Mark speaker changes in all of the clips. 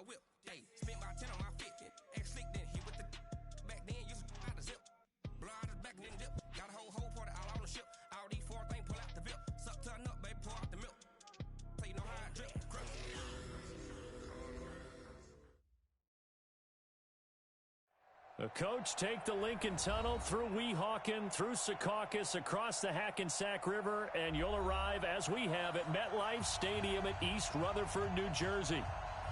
Speaker 1: my whip. Hey, spent about 10 on my fit. Act slick, then hit with the back then. Used to out the zip. Blow out his back and then dip. Got a whole party all on the ship. All these four things pull out the VIP. Suck, turn up, baby, pour out the milk. So you know how I drip.
Speaker 2: The coach take the Lincoln Tunnel through Weehawken, through Secaucus, across the Hackensack River, and you'll arrive, as we have, at MetLife Stadium at East Rutherford, New Jersey.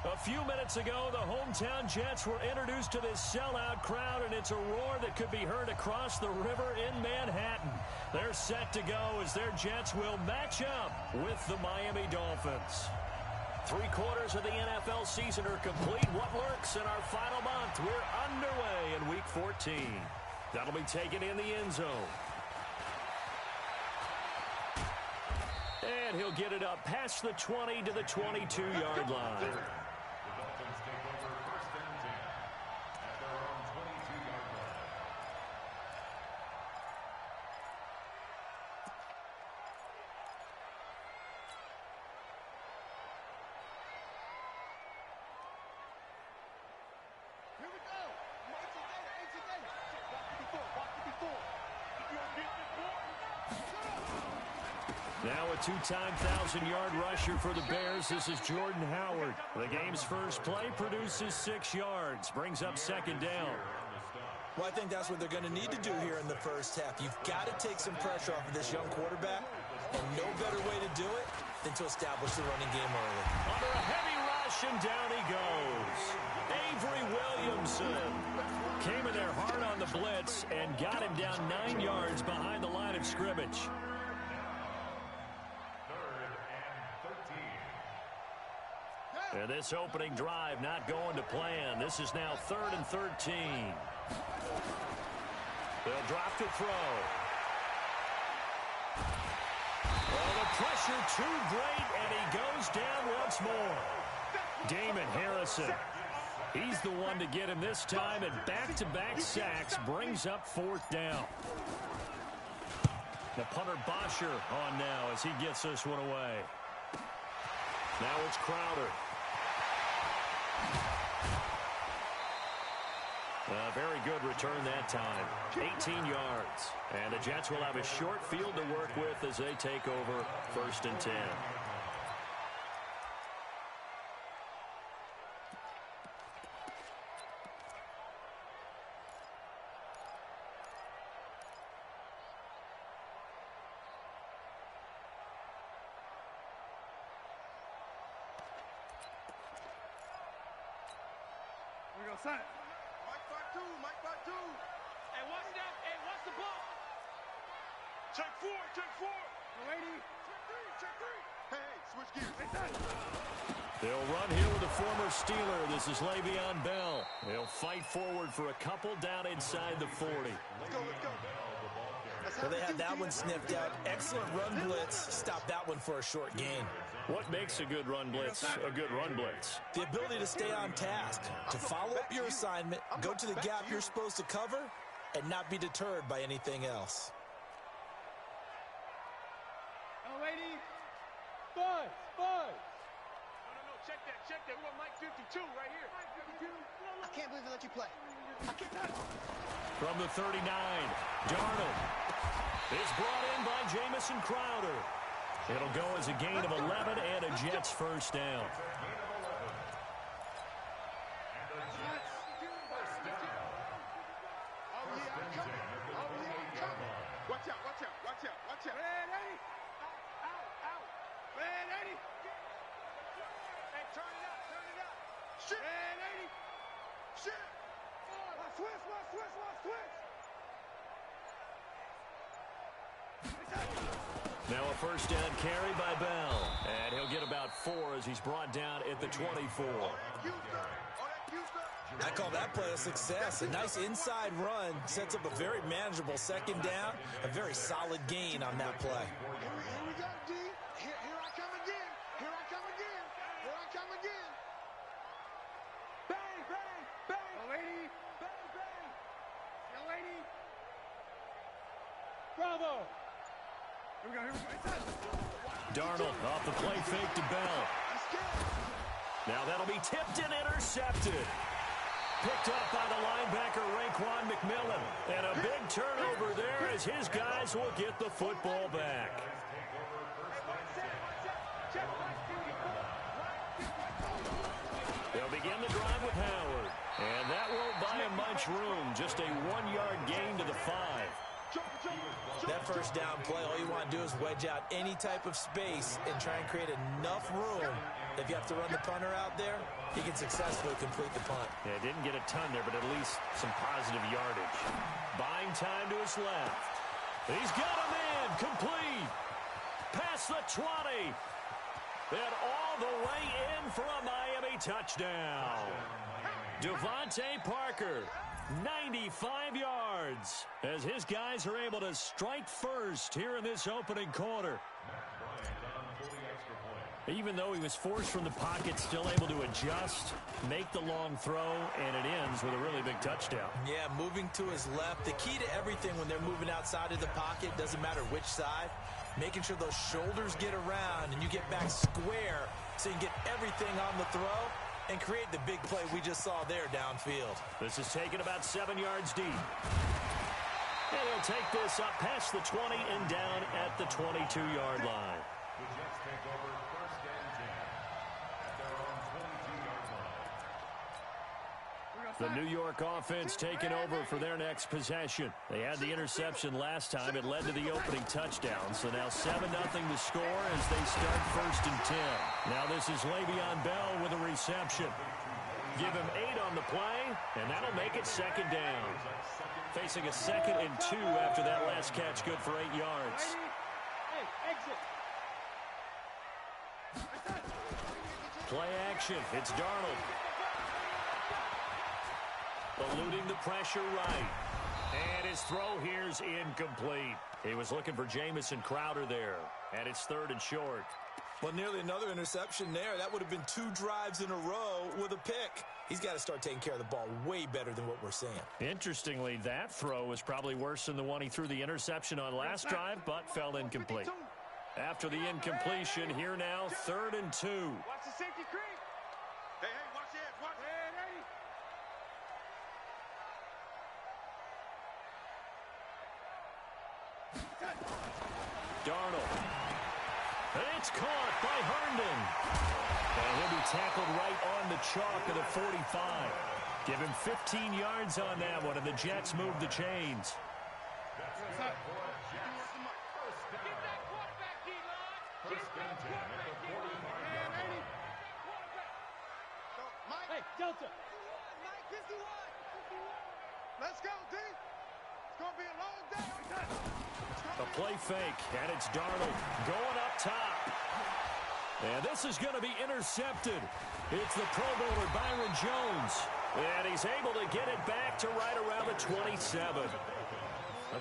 Speaker 2: A few minutes ago, the hometown Jets were introduced to this sellout crowd, and it's a roar that could be heard across the river in Manhattan. They're set to go as their Jets will match up with the Miami Dolphins. 3/4 of the NFL season are complete. What works in our final month? We're underway in Week 14. That'll be taken in the end zone. And he'll get it up past the 20 to the 22-yard line.
Speaker 3: The Dolphins take over 1st and 10 at their own 22-yard line.
Speaker 4: Here we go. Watch it before. If you're getting it, boy, shut up.
Speaker 2: Now a two-time 1,000-yard rusher for the Bears. This is Jordan Howard. The game's first play produces 6 yards, brings up 2nd down.
Speaker 5: Well, I think that's what they're going to need to do here in the first half. You've got to take some pressure off of this young quarterback, and no better way to do it than to establish the running game early.
Speaker 2: Under a heavy rush, and down he goes. Avery Williamson came in there hard on the blitz and got him down 9 yards behind the line of scrimmage.
Speaker 3: 3rd and 13.
Speaker 2: And this opening drive not going to plan. This is now 3rd and 13. They'll drop to throw. Oh, the pressure too great, and he goes down once more. Damon Harrison. He's the one to get him this time, and back-to-back sacks brings up 4th down. The punter Bosher on now as he gets this one away. Now it's Crowder. A very good return that time. 18 yards. And the Jets will have a short field to work with as they take over 1st and 10.
Speaker 4: We go, son.
Speaker 1: Mike part two.
Speaker 4: Hey, watch that. Hey, watch the ball. Check 4. Lady. Check 3. Hey, switch gears. Hey, son.
Speaker 2: They'll run here with the former Steeler. This is Le'Veon Bell. He'll fight forward for a couple down inside the 40.
Speaker 4: Let's go.
Speaker 5: Well, they had that one sniffed out. Excellent run blitz. Stop that one for a short gain.
Speaker 2: What makes a good run blitz a good run blitz?
Speaker 5: The ability to stay on task, to follow up your assignment, go to the gap you're supposed to cover, and not be deterred by anything else.
Speaker 4: Oh, lady. Buzz. No, check that. We want Mike 52 right here. Mike 52.
Speaker 1: I can't believe they let you play.
Speaker 2: From the 39, Darnold is brought in by Jamison Crowder. It'll go as a gain of 11 and a Jets first down.
Speaker 4: Watch out. Red 80. Out. Red 80. Hey, turn it up. Shit. Red 80. Shit. Watch twist.
Speaker 2: Now a first down carry by Bell. And he'll get about 4 as he's brought down at the 24.
Speaker 5: I call that play a success. A nice inside run sets up a very manageable 2nd down. A very solid gain on that play.
Speaker 4: Here we go, D. Here I come again. Bang. Young lady. Bang. Young lady. Bravo. Here we go.
Speaker 2: Darnold off the play fake to Bell. Now that'll be tipped and intercepted. Picked up by the linebacker, Raekwon McMillan. And a big turnover there as his guys will get the football back. They'll begin the drive with Howard. And that won't buy him much room. Just a 1-yard gain to the 5.
Speaker 5: That first down play, all you want to do is wedge out any type of space and try and create enough room. If you have to run the punter out there, he can successfully complete the punt.
Speaker 2: Yeah, didn't get a ton there, but at least some positive yardage. Buying time to his left. He's got a man complete. Past the 20. And all the way in for a Miami touchdown. Devontae Parker, 95 yards, as his guys are able to strike first here in this opening quarter. Even though he was forced from the pocket, still able to adjust, make the long throw, and it ends with a really big touchdown.
Speaker 5: Yeah, moving to his left. The key to everything when they're moving outside of the pocket, doesn't matter which side, making sure those shoulders get around and you get back square so you can get everything on the throw and create the big play we just saw there downfield.
Speaker 2: This is taken about 7 yards deep. And he'll take this up past the 20 and down at the 22-yard line.
Speaker 3: The Jets take over 1st and 10 at their own 22-yard line.
Speaker 2: The New York offense taking over for their next possession. They had the interception last time. It led to the opening touchdown. So now 7-0 to score as they start 1st and 10. Now this is Le'Veon Bell with a reception. Give him 8 on the play, and that'll make it 2nd down. Facing a 2nd and 2 after that last catch, good for 8 yards. Play action. It's Darnold. Eluding the pressure right. And his throw here's incomplete. He was looking for Jamison Crowder there. And it's 3rd and short.
Speaker 5: Well, nearly another interception there. That would have been 2 drives in a row with a pick. He's got to start taking care of the ball way better than what we're seeing.
Speaker 2: Interestingly, that throw was probably worse than the one he threw the interception on last drive, but fell incomplete. After the incompletion, here now, 3rd and 2.
Speaker 4: Watch the safety creep. Hey, watch the edge. Watch it.
Speaker 2: Darnold. It's caught by Herndon. And he'll be tackled right on the chalk of the 45. Give him 15 yards on that one, and the Jets move the chains.
Speaker 4: Hey, Delta. Mike, 51. Let's go, D. It's going to be a long day.
Speaker 2: A play fake, and it's Darnold going up top. And this is going to be intercepted. It's the Pro Bowler Byron Jones. And he's able to get it back to right around the 27.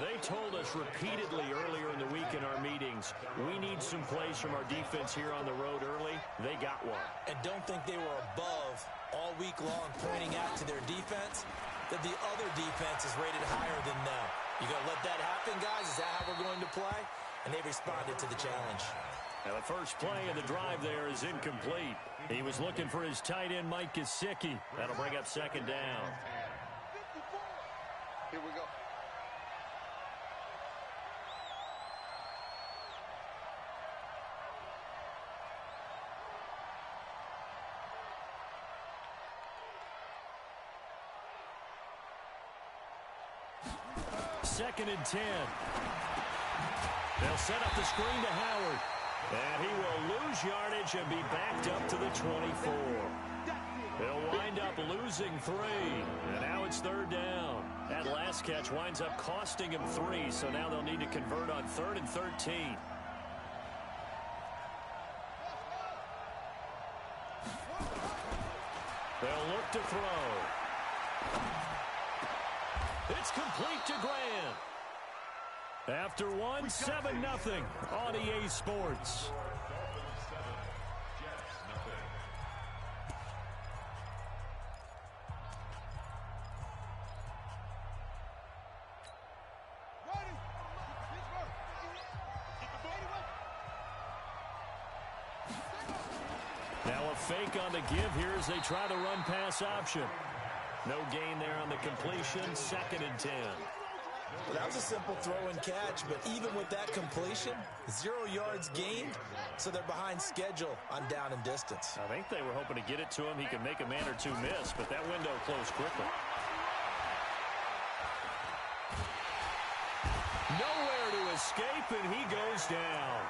Speaker 2: They told us repeatedly earlier in the week in our meetings, we need some plays from our defense here on the road early. They got one.
Speaker 5: And don't think they were above all week long pointing out to their defense that the other defense is rated higher than them. You going to let that happen, guys? Is that how we're going to play? And they responded to the challenge.
Speaker 2: Now the first play of the drive there is incomplete. He was looking for his tight end, Mike Gesicki. That'll bring up 2nd down.
Speaker 4: Here we go.
Speaker 2: Second and 10. They'll set up the screen to Howard. And he will lose yardage and be backed up to the 24. They'll wind up losing 3. And now it's 3rd down. That last catch winds up costing him 3, so now they'll need to convert on 3rd and 13. They'll look to throw. It's complete to Grant. After one, 7-0 on EA Sports. Now Now a fake on the give here as they try the run-pass option. No gain there on the completion, 2nd and 10.
Speaker 5: Well, that was a simple throw and catch, but even with that completion, 0 yards gained, so they're behind schedule on down and distance.
Speaker 2: I think they were hoping to get it to him. He could make a man or two miss, but that window closed quickly. Nowhere to escape, and he goes down.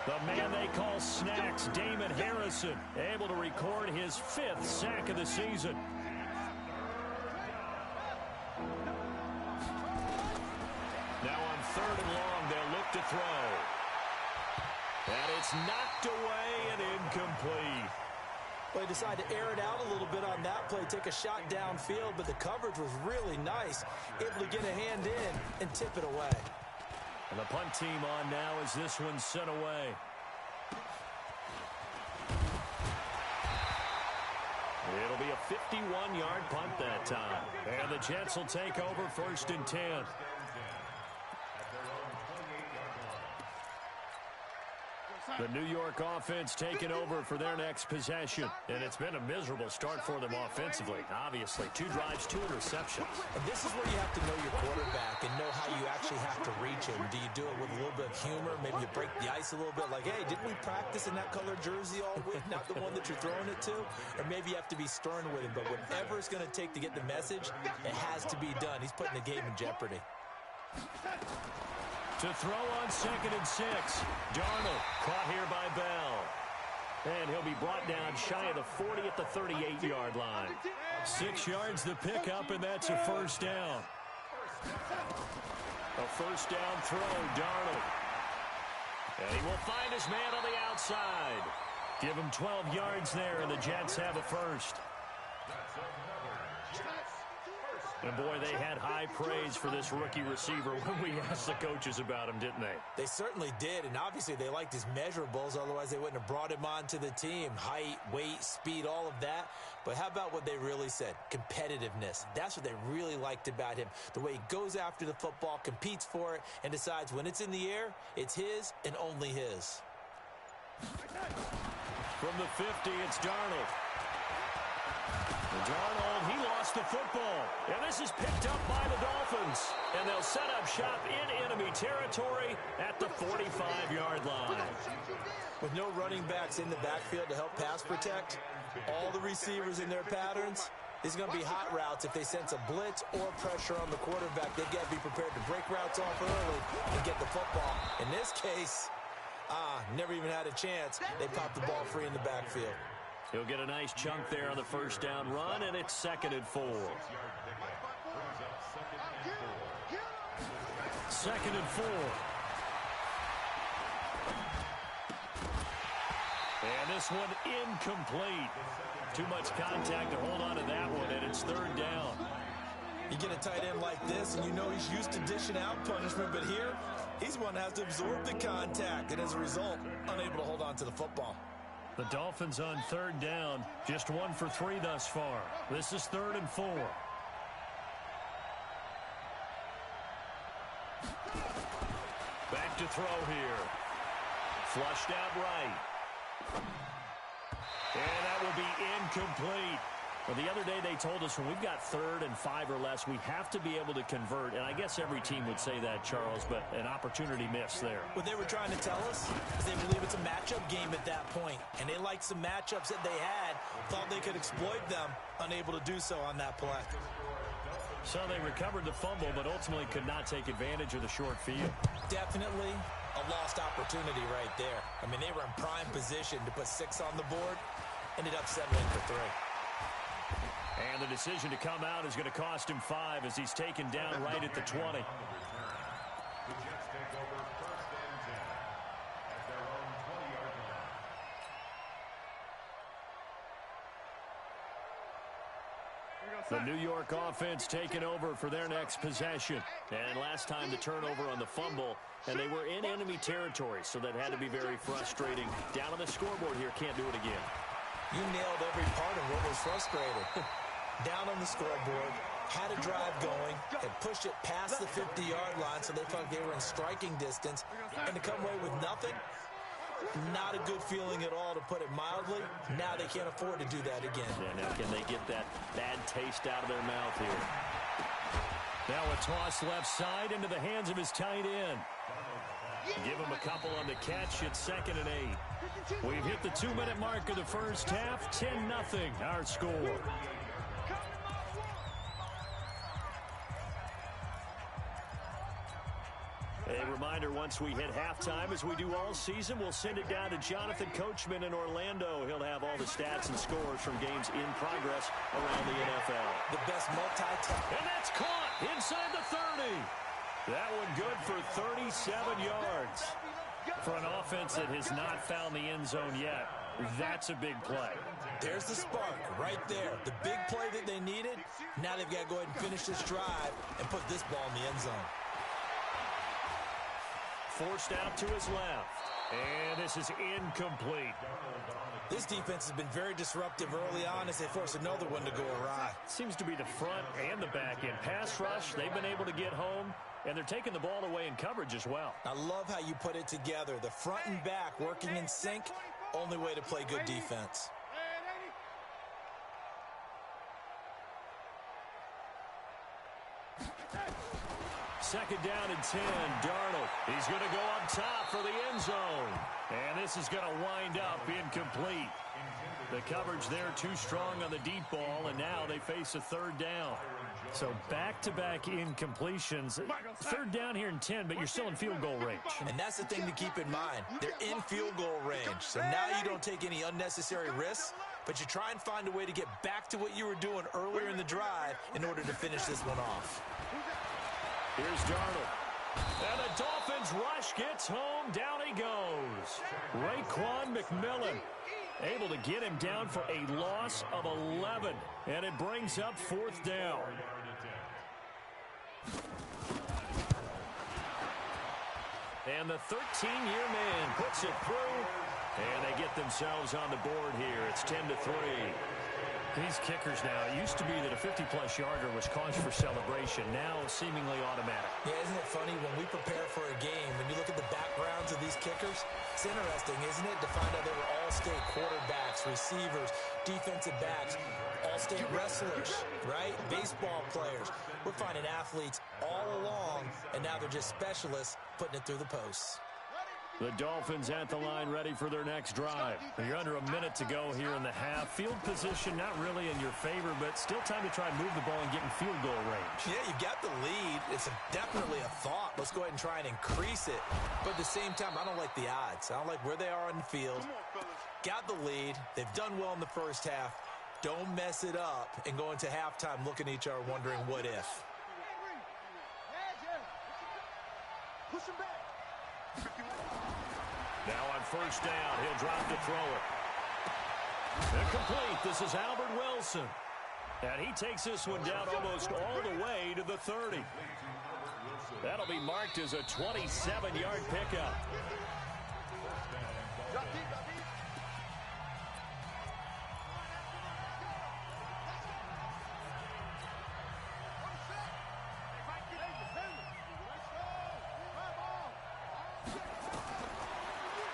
Speaker 2: The man they call Snacks, Damon Harrison, able to record his 5th sack of the season. Now on 3rd and long, they'll look to throw. And it's knocked away and incomplete.
Speaker 5: Well, he decided to air it out a little bit on that play, take a shot downfield, but the coverage was really nice. Able to get a hand in and tip it away.
Speaker 2: And the punt team on now as this one's sent away. It'll be a 51-yard punt that time. And the Jets will take over 1st and 10. The New York offense taking over for their next possession. And it's been a miserable start for them offensively. Obviously, 2 drives, 2 interceptions.
Speaker 5: And this is where you have to know your quarterback and know how you actually have to reach him. Do you do it with a little bit of humor? Maybe you break the ice a little bit like, hey, didn't we practice in that colored jersey all week? Not the one that you're throwing it to? Or maybe you have to be stern with him. But whatever it's going to take to get the message, it has to be done. He's putting the game in jeopardy.
Speaker 2: To throw on 2nd and 6. Darnold caught here by Bell. And he'll be brought down shy of the 40 at the 38-yard line. 6 yards the pickup, and that's a 1st down. A 1st down throw, Darnold. And he will find his man on the outside. Give him 12 yards there, and the Jets have a 1st. And, boy, they had high praise for this rookie receiver when we asked the coaches about him, didn't they?
Speaker 5: They certainly did, and obviously they liked his measurables. Otherwise, they wouldn't have brought him onto the team. Height, weight, speed, all of that. But how about what they really said? Competitiveness. That's what they really liked about him. The way he goes after the football, competes for it, and decides when it's in the air, it's his and only his.
Speaker 2: From the 50, it's Darnold. Darnold, he lost the football. And this is picked up by the Dolphins. And they'll set up shop in enemy territory at the 45-yard line.
Speaker 5: With no running backs in the backfield to help pass protect, all the receivers in their patterns, there's going to be hot routes if they sense a blitz or pressure on the quarterback. They've got to be prepared to break routes off early and get the football. In this case, never even had a chance. They popped the ball free in the backfield.
Speaker 2: He'll get a nice chunk there on the 1st down run, and it's 2nd and 4. 2nd and 4. And this one incomplete. Too much contact to hold on to that one, and it's 3rd down.
Speaker 5: You get a tight end like this, and you know he's used to dishing out punishment, but here, he's one that has to absorb the contact, and as a result, unable to hold on to the football.
Speaker 2: The Dolphins on 3rd down, just 1 for 3 thus far. This is 3rd and 4. Back to throw here. Flushed out right. And that will be incomplete. Well, the other day they told us when we've got 3rd and 5 or less, we have to be able to convert. And I guess every team would say that, Charles, but an opportunity missed there.
Speaker 5: What they were trying to tell us is they believe it's a matchup game at that point. And they liked some matchups that they had, thought they could exploit them, unable to do so on that play.
Speaker 2: So they recovered the fumble, but ultimately could not take advantage of the short field.
Speaker 5: Definitely a lost opportunity right there. I mean, they were in prime position to put 6 on the board, ended up settling for 3.
Speaker 2: And the decision to come out is going to cost him 5 as he's taken down right at the 20.
Speaker 3: The Jets take over 1st and 10 at their own 20-yard line.
Speaker 2: The New York offense taking over for their next possession. And last time the turnover on the fumble, and they were in enemy territory, so that had to be very frustrating. Down on the scoreboard here, can't do it again.
Speaker 5: You nailed every part of what was frustrating. Down on the scoreboard, had a drive going, and pushed it past the 50-yard line so they felt they were in striking distance, and to come away with nothing, Not a good feeling at all, to put it mildly. Now they can't afford to do that again.
Speaker 2: Yeah, now can they get that bad taste out of their mouth here? Now a toss left side into the hands of his tight end. Give him a couple on the catch. It's 2nd and 8. We've hit the 2-minute mark of the first half. 10-0 our score. A reminder, once we hit halftime, as we do all season, we'll send it down to Jonathan Coachman in Orlando. He'll have all the stats and scores from games in progress around the NFL.
Speaker 5: The best multi-task.
Speaker 2: And that's caught inside the 30. That one good for 37 yards. For an offense that has not found the end zone yet, that's a big play.
Speaker 5: There's the spark right there. The big play that they needed. Now they've got to go ahead and finish this drive and put this ball in the end zone.
Speaker 2: Forced out to his left. And this is incomplete.
Speaker 5: This defense has been very disruptive early on as they force another one to go awry.
Speaker 2: Seems to be the front and the back end. Pass rush, they've been able to get home, and they're taking the ball away in coverage as well.
Speaker 5: I love how you put it together. The front and back working in sync. Only way to play good defense.
Speaker 2: Second down and 10. Darnold. He's going to go up top for the end zone. And this is going to wind up incomplete. The coverage there too strong on the deep ball, and now they face a 3rd down. So back-to-back incompletions. 3rd down here in 10, but you're still in field goal range.
Speaker 5: And that's the thing to keep in mind. They're in field goal range. So now you don't take any unnecessary risks, but you try and find a way to get back to what you were doing earlier in the drive in order to finish this one off.
Speaker 2: Here's Darnold. And the Dolphins rush gets home. Down he goes. Raekwon McMillan able to get him down for a loss of 11. And it brings up 4th down. And the 13-year man puts it through. And they get themselves on the board here. It's 10-3. These kickers now, it used to be that a 50-plus yarder was cause for celebration. Now seemingly automatic.
Speaker 5: Yeah, isn't it funny when we prepare for a game, when you look at the backgrounds of these kickers, it's interesting, isn't it, to find out they were all-state quarterbacks, receivers, defensive backs, all-state wrestlers, right? Baseball players. We're finding athletes all along, and now they're just specialists putting it through the posts.
Speaker 2: The Dolphins at the line ready for their next drive. You're under a minute to go here in the half. Field position not really in your favor, but still time to try and move the ball and get in field goal range.
Speaker 5: Yeah, you got the lead. It's definitely a thought. Let's go ahead and try and increase it. But at the same time, I don't like the odds. I don't like where they are on the field. Got the lead. They've done well in the first half. Don't mess it up and go into halftime looking at each other wondering what if.
Speaker 4: Push him back.
Speaker 2: Now on 1st down, he'll drop to throw it. Incomplete. This is Albert Wilson. And he takes this one down almost all the way to the 30. That'll be marked as a 27-yard pickup.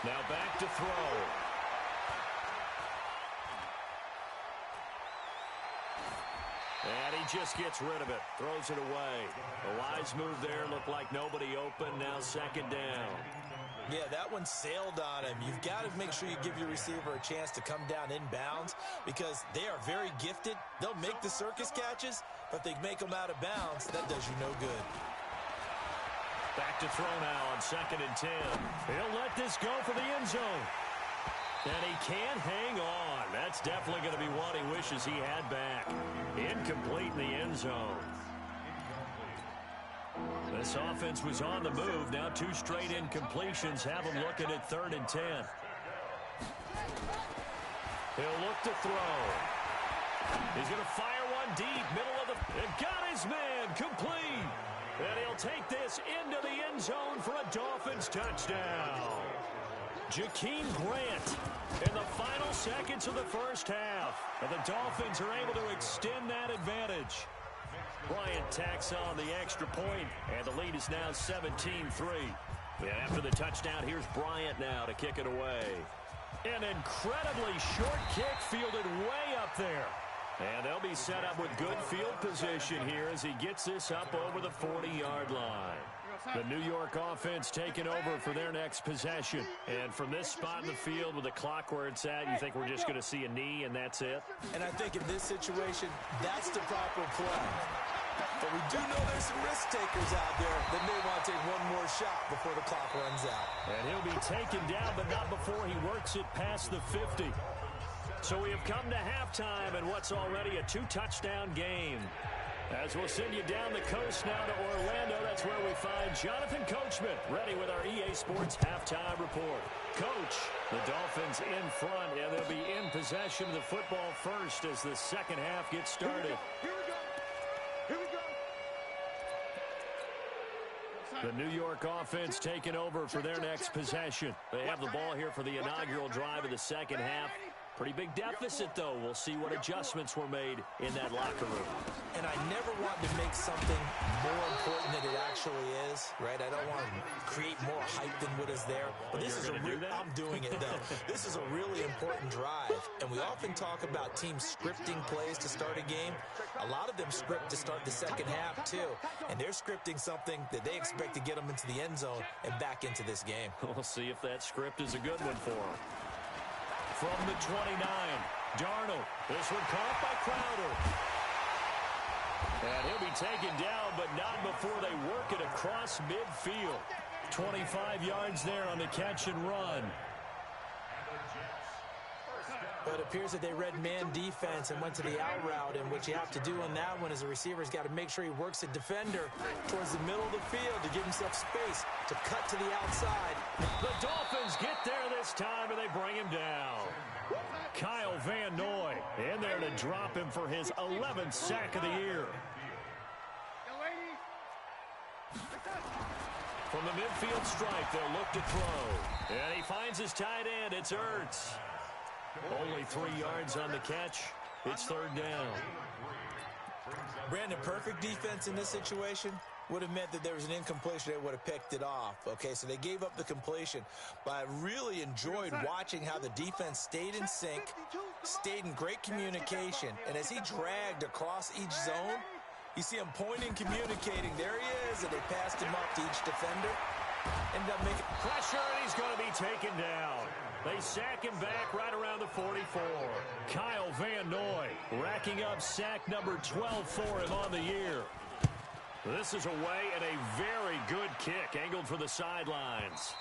Speaker 2: Now back to throw. And he just gets rid of it. Throws it away. A wise move there. Looked like nobody open. Now 2nd down.
Speaker 5: Yeah, that one sailed on him. You've got to make sure you give your receiver a chance to come down inbounds because they are very gifted. They'll make the circus catches, but they make them out of bounds. That does you no good.
Speaker 2: Back to throw now on 2nd and 10. He'll let this go for the end zone. And he can't hang on. That's definitely going to be one he wishes he had back. Incomplete in the end zone. This offense was on the move. Now 2 straight incompletions have him looking at 3rd and 10. He'll look to throw. He's going to fire one deep. Middle of the... And got his man. Complete. And he'll take this into the end zone for a Dolphins touchdown. Jakeem Grant in the final seconds of the first half. And the Dolphins are able to extend that advantage. Bryant tacks on the extra point, and the lead is now 17-3. And after the touchdown, here's Bryant now to kick it away. An incredibly short kick fielded way up there. And they'll be set up with good field position here as he gets this up over the 40-yard line. The New York offense taking over for their next possession. And from this spot in the field with the clock where it's at, you think we're just going to see a knee and that's it?
Speaker 5: And I think in this situation, that's the proper play. But we do know there's some risk takers out there that may want to take one more shot before the clock runs out.
Speaker 2: And he'll be taken down, but not before he works it past the 50. So we have come to halftime in what's already a 2-touchdown game. As we'll send you down the coast now to Orlando, that's where we find Jonathan Coachman ready with our EA Sports halftime report. Coach, the Dolphins in front, and they'll be in possession of the football first as the second half gets started.
Speaker 4: Here we go.
Speaker 2: The New York offense taking over for their next possession. They have the ball here for the inaugural drive of the second half. Pretty big deficit, though. We'll see what adjustments were made in that locker room.
Speaker 5: And I never want to make something more important than it actually is, right? I don't want to create more hype than what is there. But this is I'm doing it, though. This is a really important drive. And we often talk about teams scripting plays to start a game. A lot of them script to start the second half, too. And they're scripting something that they expect to get them into the end zone and back into this game.
Speaker 2: We'll see if that script is a good one for them. From the 29, Darnold. This one caught by Crowder. And he'll be taken down, but not before they work it across midfield. 25 yards there on the catch and run.
Speaker 5: But it appears that they read man defense and went to the out route, and what you have to do on that one is the receiver's got to make sure he works the defender towards the middle of the field to give himself space to cut to the outside.
Speaker 2: The Dolphins get there this time, and they bring him down. Kyle Van Noy in there to drop him for his 11th sack of the year. From the midfield stripe, they'll look to throw. And he finds his tight end. It's Ertz. Only 3 yards on the catch. It's third down.
Speaker 5: Brandon, perfect defense in this situation would have meant that there was an incompletion. They would have picked it off. Okay, so they gave up the completion. But I really enjoyed watching how the defense stayed in sync, stayed in great communication. And as he dragged across each zone, you see him pointing, communicating. There he is, and they passed him up to each defender. Ended up making
Speaker 2: pressure, and he's going to be taken down. They sack him back right around the 44. Kyle Van Noy racking up sack number 12 for him on the year. This is away and a very good kick angled for the sidelines.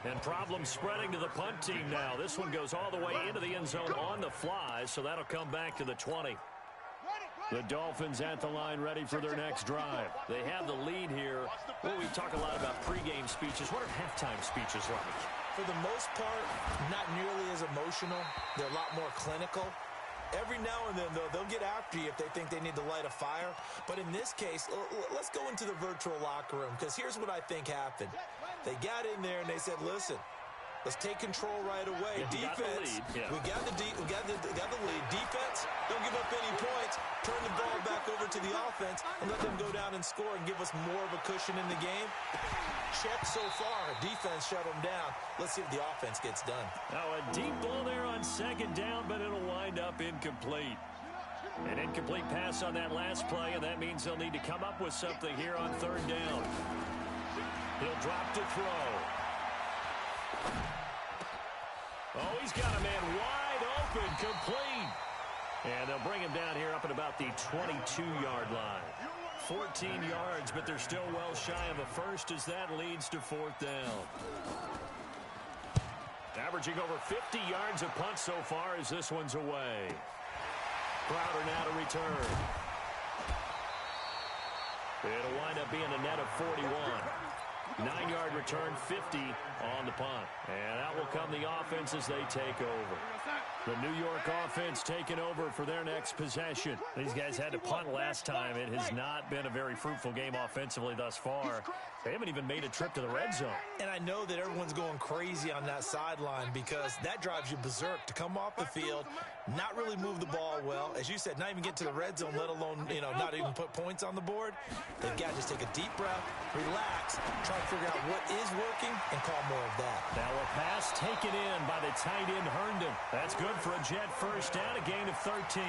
Speaker 2: And problems spreading to the punt team now. This one goes all the way into the end zone on the fly, so that'll come back to the 20. The Dolphins at the line ready for their next drive. They have the lead here. Well, we talk a lot about pregame speeches. What are halftime speeches like?
Speaker 5: For the most part, not nearly as emotional. They're a lot more clinical. Every now and then, though, they'll get after you if they think they need to light a fire. But in this case, let's go into the virtual locker room, because here's what I think happened. They got in there and they said, listen, let's take control right away.
Speaker 2: Yeah,
Speaker 5: defense, we got the lead. Defense, don't give up any points. Turn the ball back over to the offense and let them go down and score and give us more of a cushion in the game. Check so far. Defense shut them down. Let's see if the offense gets done.
Speaker 2: Now a deep ball there on second down, but it'll wind up incomplete. An incomplete pass on that last play, and that means they'll need to come up with something here on third down. He'll drop to throw. Oh, he's got a man wide open, complete. And they'll bring him down here up at about the 22-yard line. 14 yards, but they're still well shy of a first as that leads to fourth down. Averaging over 50 yards a punt so far as this one's away. Crowder now to return. It'll wind up being a net of 41. 9-yard return, 50 on the punt. And that will come the offense as they take over. The New York offense taking over for their next possession. These guys had to punt last time. It has not been a very fruitful game offensively thus far. They haven't even made a trip to the red zone.
Speaker 5: And I know that everyone's going crazy on that sideline because that drives you berserk to come off the field, not really move the ball well. As you said, not even get to the red zone, let alone, not even put points on the board. They've got to just take a deep breath, relax, try to figure out what is working, and call more of that.
Speaker 2: Now a pass taken in by the tight end Herndon. That's good for a Jet first down, a gain of 13.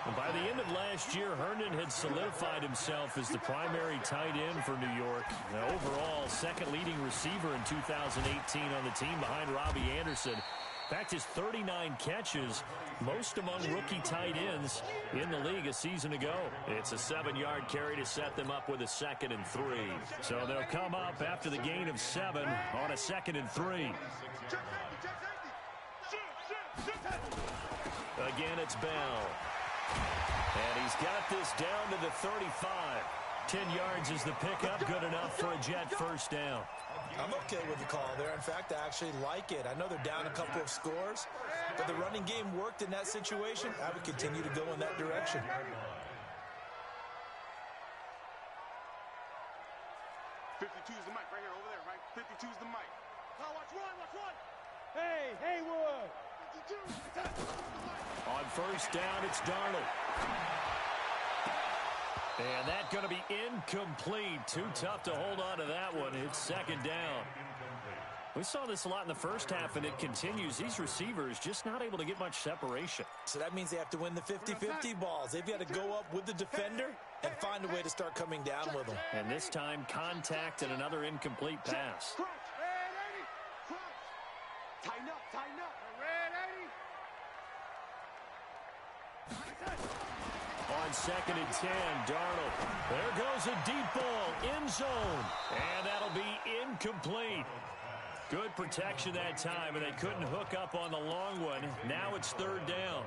Speaker 2: And by the end of last year, Herndon had solidified himself as the primary tight end for New York. Now, overall, second leading receiver in 2018 on the team behind Robbie Anderson. In fact, his 39 catches, most among rookie tight ends in the league a season ago. It's a 7-yard carry to set them up with a 2nd and 3. So they'll come up after the gain of 7 on a 2nd and 3. Again, it's Bell. And he's got this down to the 35. 10 yards is the pickup, good enough for a Jet first down.
Speaker 5: I'm okay with the call there. In fact, I actually like it. I know they're down a couple of scores, but the running game worked in that situation. I would continue to go in that direction.
Speaker 4: 52's the mic right here, over there, right? 52's the mic. Now watch one. Hey, Haywood. 52.
Speaker 2: On first down, it's Darnold. And that's going to be incomplete. Too tough to hold on to that one. It's 2nd down. We saw this a lot in the first half, and it continues. These receivers just not able to get much separation.
Speaker 5: So that means they have to win the 50-50 balls. They've got to go up with the defender and find a way to start coming down with them.
Speaker 2: And this time, contact and another incomplete pass.
Speaker 4: Tighten up.
Speaker 2: On 2nd and 10, Darnold. There goes a deep ball, end zone. And that'll be incomplete. Good protection that time, and they couldn't hook up on the long one. Now it's 3rd down.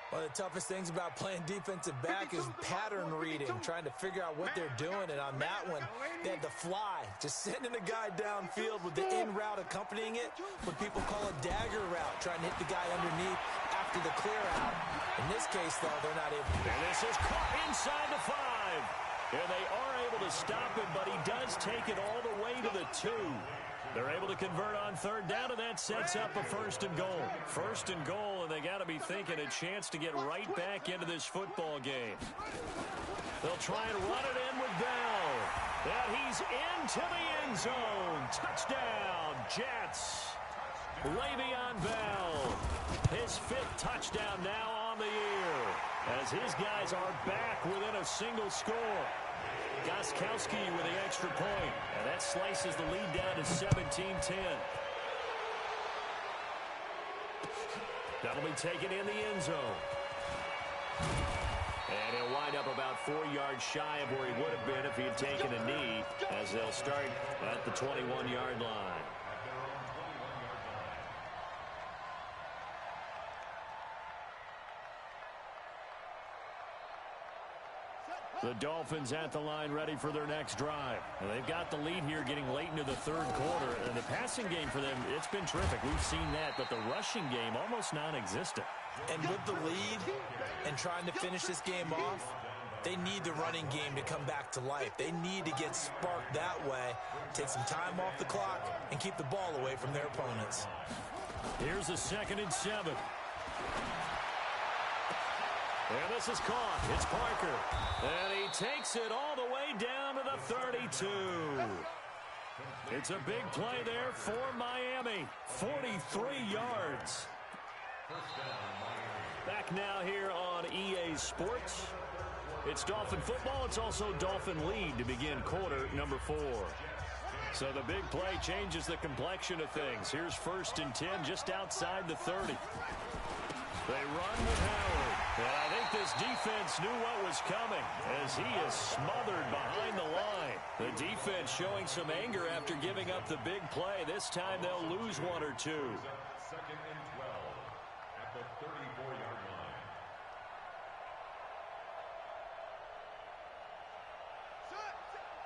Speaker 5: One of the toughest things about playing defensive back is pattern reading, trying to figure out what they're doing. And on that one, they had the fly, just sending the guy downfield with the in route accompanying it, what people call a dagger route, trying to hit the guy underneath after the clear out. In this case, though, they're not able to.
Speaker 2: And this is caught inside the 5. And they are able to stop him, but he does take it all the way to the 2. They're able to convert on 3rd down, and that sets up a 1st and goal. 1st and goal, and they got to be thinking a chance to get right back into this football game. They'll try and run it in with Bell. And he's into the end zone. Touchdown, Jets. Le'Veon Bell. His 5th touchdown now on the year, as his guys are back within a single score. Gostkowski with the extra point, and that slices the lead down to 17-10. That'll be taken in the end zone. And he'll wind up about 4 yards shy of where he would have been if he had taken a knee, as they'll start at the 21-yard line. The Dolphins at the line, ready for their next drive. And they've got the lead here getting late into the 3rd quarter. And the passing game for them, it's been terrific. We've seen that, but the rushing game almost non-existent.
Speaker 5: And with the lead and trying to finish this game off, they need the running game to come back to life. They need to get sparked that way, take some time off the clock, and keep the ball away from their opponents.
Speaker 2: Here's a 2nd and 7. And this is caught. It's Parker. And he takes it all the way down to the 32. It's a big play there for Miami. 43 yards. Back now here on EA Sports. It's Dolphin football. It's also Dolphin lead to begin quarter number 4. So the big play changes the complexion of things. Here's 1st and 10 just outside the 30. They run with Howard. And I think this defense knew what was coming, as he is smothered behind the line. The defense showing some anger after giving up the big play. This time they'll lose 1 or 2.
Speaker 3: 2nd and 12 at the 34-yard line.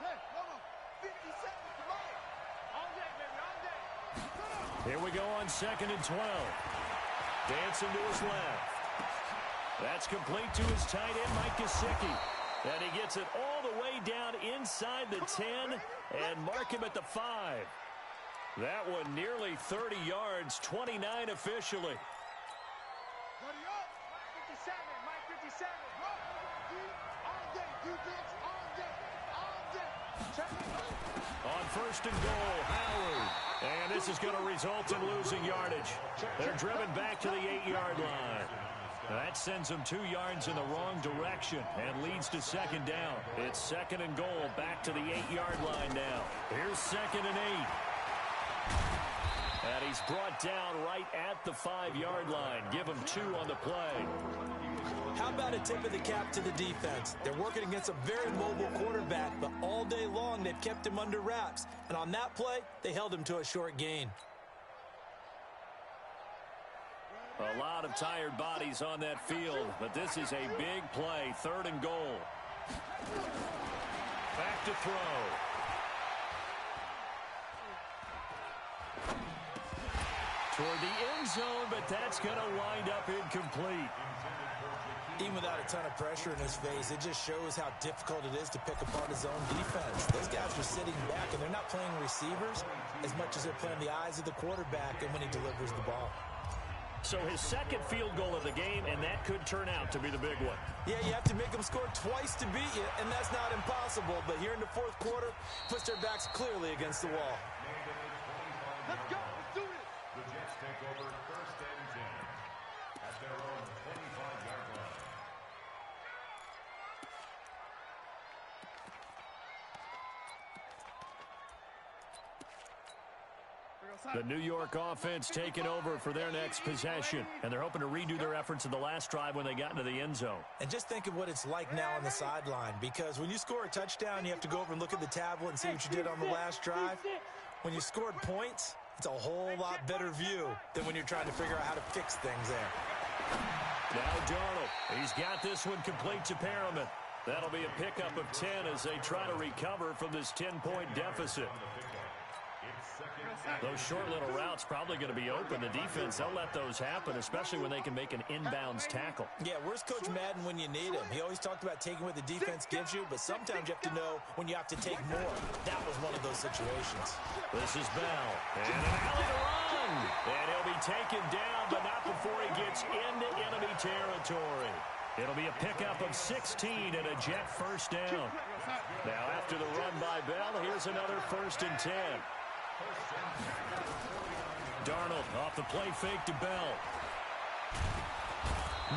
Speaker 4: Hey, come on. 50 seconds to life. All day, baby, all day.
Speaker 2: Here we go on 2nd and 12. Dancing to his left. That's complete to his tight end, Mike Gesicki. And he gets it all the way down inside the 10 and mark him at the 5. That one nearly 30 yards, 29 officially. On 1st and goal, Howard. And this is going to result in losing yardage. They're driven back to the 8-yard line. That sends them 2 yards in the wrong direction and leads to 2nd down. It's 2nd and goal, back to the 8-yard line now. Here's 2nd and 8. And he's brought down right at the 5-yard line. Give him 2 on the play.
Speaker 5: How about a tip of the cap to the defense? They're working against a very mobile quarterback, but all day long they've kept him under wraps. And on that play, they held him to a short gain.
Speaker 2: A lot of tired bodies on that field, but this is a big play. 3rd and goal. Back to throw. Toward the end zone, but that's going to wind up incomplete.
Speaker 5: Even without a ton of pressure in his face, it just shows how difficult it is to pick apart his own defense. Those guys are sitting back, and they're not playing receivers as much as they're playing the eyes of the quarterback and when he delivers the ball.
Speaker 2: So his 2nd field goal of the game, and that could turn out to be the big one.
Speaker 5: Yeah, you have to make them score twice to beat you, and that's not impossible. But here in the 4th quarter, puts their backs clearly against the wall.
Speaker 4: Let's go. Let's do this.
Speaker 3: The Jets take over 1st and 10 at their own 25-yard line.
Speaker 2: The New York offense taking over for their next possession, and they're hoping to redo their efforts in the last drive when they got into the end zone.
Speaker 5: And just think of what it's like now on the sideline, because when you score a touchdown, you have to go over and look at the tablet and see what you did on the last drive. When you scored points, it's a whole lot better view than when you're trying to figure out how to fix things there.
Speaker 2: Now Darnold, he's got this one complete to Perriman. That'll be a pickup of 10 as they try to recover from this 10-point deficit. Those short little routes probably going to be open. The defense, they'll let those happen, especially when they can make an inbounds tackle.
Speaker 5: Yeah, where's Coach Madden when you need him? He always talked about taking what the defense gives you, but sometimes you have to know when you have to take more. That was one of those situations.
Speaker 2: This is Bell, and an alley to run. And he'll be taken down, but not before he gets into enemy territory. It'll be a pickup of 16 and a Jet 1st down. Now after the run by Bell, here's another 1st and 10. Darnold off the play fake to Bell.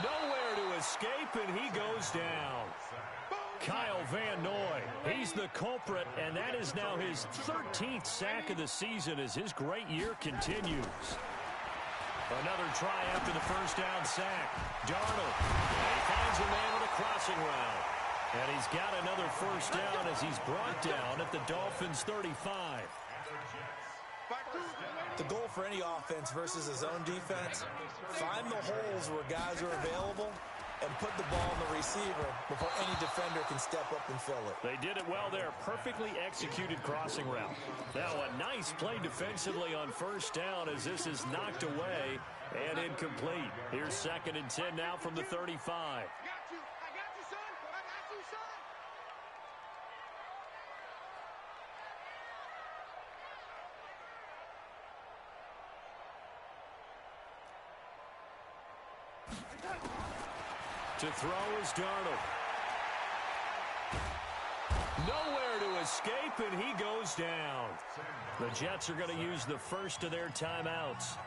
Speaker 2: Nowhere to escape, and he goes down. Kyle Van Noy, he's the culprit, and that is now his 13th sack of the season as his great year continues. Another try after the 1st down sack. Darnold, and he finds a man with a crossing route. And he's got another 1st down as he's brought down at the Dolphins' 35.
Speaker 5: The goal for any offense versus his own defense, find the holes where guys are available and put the ball on the receiver before any defender can step up and fill it.
Speaker 2: They did it well there. Perfectly executed crossing route. Now a nice play defensively on 1st down as this is knocked away and incomplete. Here's 2nd and 10 now from the 35. To throw is Darnold. Nowhere to escape, and he goes down. The Jets are going to use the first of their timeouts.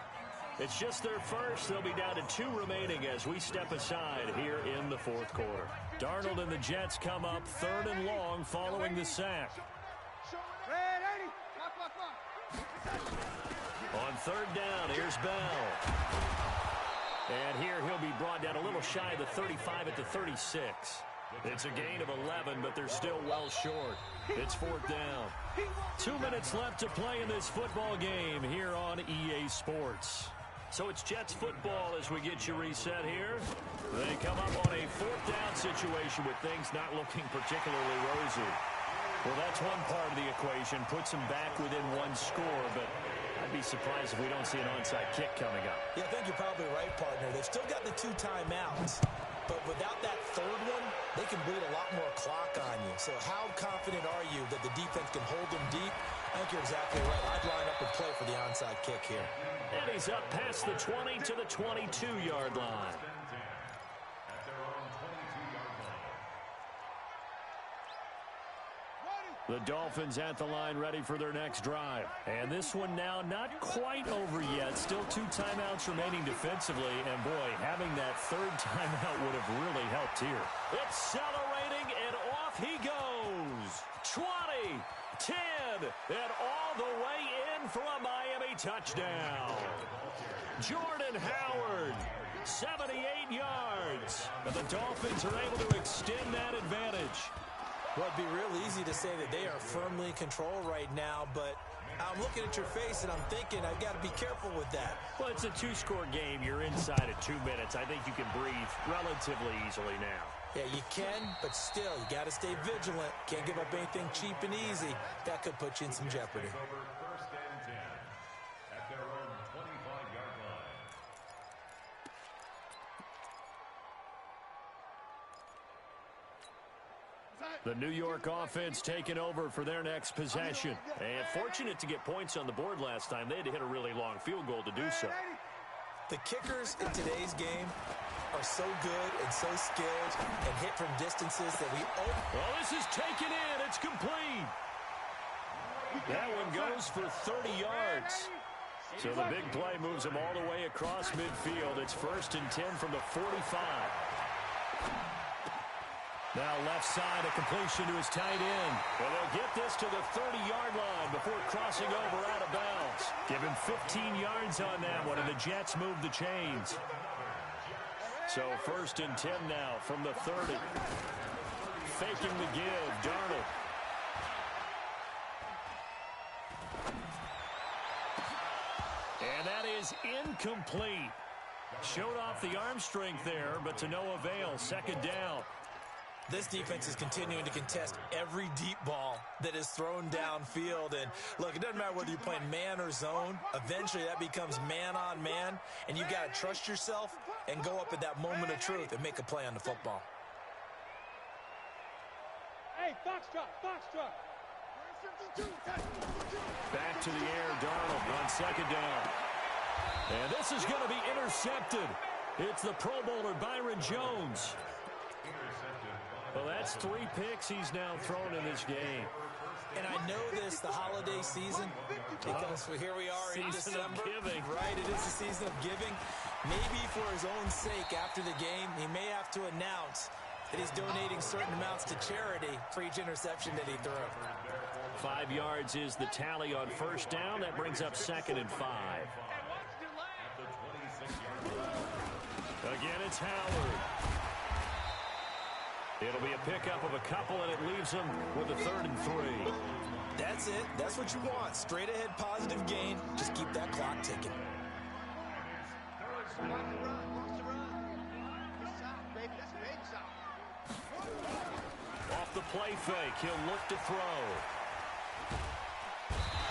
Speaker 2: It's just their first. They'll be down to 2 remaining as we step aside here in the 4th quarter. Darnold and the Jets come up 3rd and long following the sack. On 3rd down, here's Bell. And here he'll be brought down a little shy of the 35 at the 36. It's a gain of 11, but they're still well short. It's 4th down. 2 minutes left to play in this football game here on EA Sports. So it's Jets football as we get you reset here. They come up on a 4th down situation with things not looking particularly rosy. Well, that's one part of the equation. Puts them back within 1 score, but I'd be surprised if we don't see an onside kick coming up.
Speaker 5: Yeah, I think you're probably right, partner. They've still got the 2 timeouts, but without that third one, they can bleed a lot more clock on you. So how confident are you that the defense can hold them deep? I think you're exactly right. I'd line up and play for the onside kick here.
Speaker 2: And he's up past the 20 to the 22-yard line.
Speaker 3: At their own 22-yard line.
Speaker 2: The Dolphins at the line ready for their next drive. And this one now not quite over yet. Still 2 timeouts remaining defensively. And, boy, having that third timeout would have really helped here. Accelerating, and off he goes. 20, 10, and all the way in for a Miami touchdown. Jordan Howard, 78 yards. And the Dolphins are able to extend that advantage.
Speaker 5: Well, it'd be real easy to say that they are firmly in control right now, but I'm looking at your face and I'm thinking I've got to be careful with that.
Speaker 2: Well, it's a 2-score game. You're inside of 2 minutes. I think you can breathe relatively easily now.
Speaker 5: Yeah, you can, but still, you got to stay vigilant. Can't give up anything cheap and easy. That could put you in some jeopardy.
Speaker 3: Over first and 10 at their own 25-yard line.
Speaker 2: The New York offense taking over for their next possession. And fortunate to get points on the board last time. They had to hit a really long field goal to do so.
Speaker 5: The kickers in today's game are so good and so skilled and hit from distances that we...
Speaker 2: Well, this is taken in. It's complete. That one goes for 30 yards. So the big play moves them all the way across midfield. It's 1st and 10 from the 45. Now left side, a completion to his tight end. Well, they'll get this to the 30-yard line before crossing over out of bounds. Give him 15 yards on that one, and the Jets move the chains. So 1st and 10 now from the 30. Faking the give, Darnold. And that is incomplete. Showed off the arm strength there, but to no avail. 2nd down.
Speaker 5: This defense is continuing to contest every deep ball that is thrown downfield. And, look, it doesn't matter whether you're playing man or zone. Eventually, that becomes man-on-man, and you've got to trust yourself and go up at that moment of truth and make a play on the football.
Speaker 4: Hey, box drop, box drop.
Speaker 2: Back to the air, Darnold on 2nd down. And this is going to be intercepted. It's the Pro Bowler Byron Jones. Well, that's 3 picks he's now thrown in this game.
Speaker 5: And I know this, the holiday season, because here we are in December.
Speaker 2: Giving.
Speaker 5: Right, it is the season of giving. Maybe for his own sake after the game, he may have to announce that he's donating certain amounts to charity for each interception that he threw.
Speaker 2: 5 yards is the tally on 1st down. That brings up 2nd and 5. Again, it's Howard. It'll be a pickup of a couple, and it leaves them with a 3rd and 3.
Speaker 5: That's it. That's what you want. Straight ahead positive gain. Just keep that clock ticking.
Speaker 2: Off the play fake, he'll look to throw.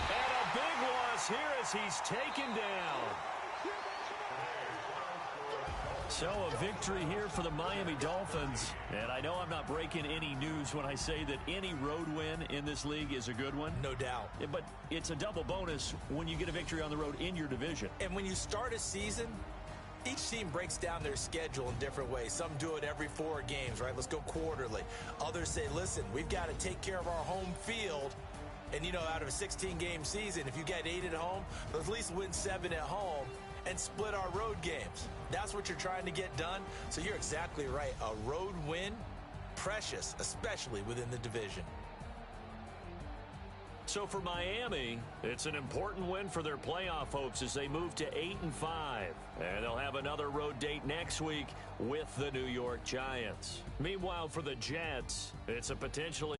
Speaker 2: And a big loss here as he's taken down. So a victory here for the Miami Dolphins. And I know I'm not breaking any news when I say that any road win in this league is a good one.
Speaker 5: No doubt.
Speaker 2: But it's a double bonus when you get a victory on the road in your division.
Speaker 5: And when you start a season, each team breaks down their schedule in different ways. Some do it every 4 games, right? Let's go quarterly. Others say, listen, we've got to take care of our home field. And, you know, out of a 16-game season, if you get 8 at home, let's at least win 7 at home and split our road games. That's what you're trying to get done. So you're exactly right. A road win, precious, especially within the division.
Speaker 2: So for Miami, it's an important win for their playoff hopes as they move to 8-5. And they'll have another road date next week with the New York Giants. Meanwhile, for the Jets, it's a potentially